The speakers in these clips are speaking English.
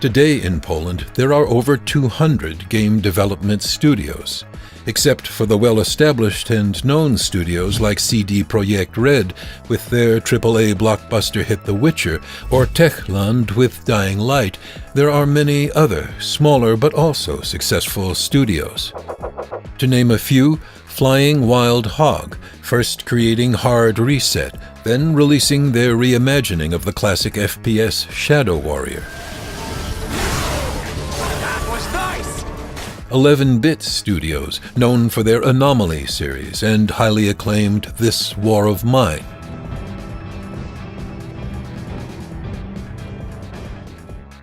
Today in Poland, there are over 200 game development studios. Except for the well-established and known studios like CD Projekt Red with their AAA blockbuster hit The Witcher, or Techland with Dying Light, there are many other, smaller but also successful studios. To name a few, Flying Wild Hog, first creating Hard Reset, then releasing their reimagining of the classic FPS Shadow Warrior. 11-Bit Studios, known for their Anomaly series and highly acclaimed This War of Mine.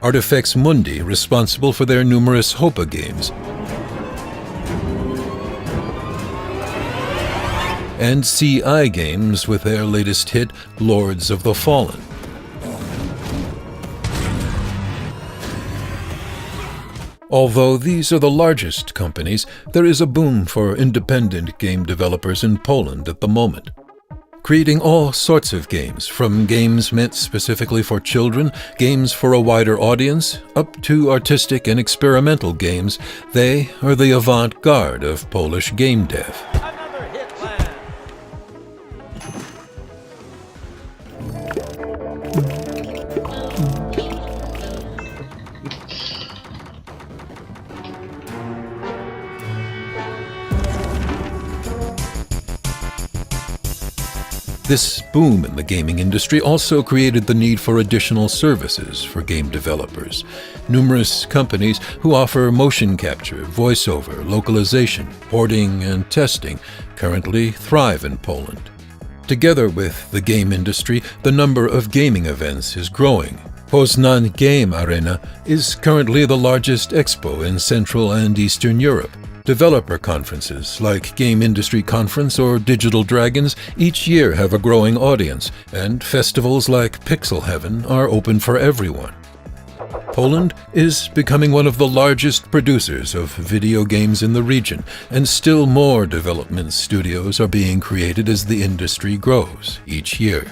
Artifex Mundi, responsible for their numerous Hopa games. And CI Games with their latest hit, Lords of the Fallen. Although these are the largest companies, there is a boom for independent game developers in Poland at the moment. Creating all sorts of games, from games meant specifically for children, games for a wider audience, up to artistic and experimental games, they are the avant-garde of Polish game dev. This boom in the gaming industry also created the need for additional services for game developers. Numerous companies who offer motion capture, voiceover, localization, porting, and testing currently thrive in Poland. Together with the game industry, the number of gaming events is growing. Poznan Game Arena is currently the largest expo in Central and Eastern Europe. Developer conferences like Game Industry Conference or Digital Dragons each year have a growing audience, and festivals like Pixel Heaven are open for everyone. Poland is becoming one of the largest producers of video games in the region, and still more development studios are being created as the industry grows each year.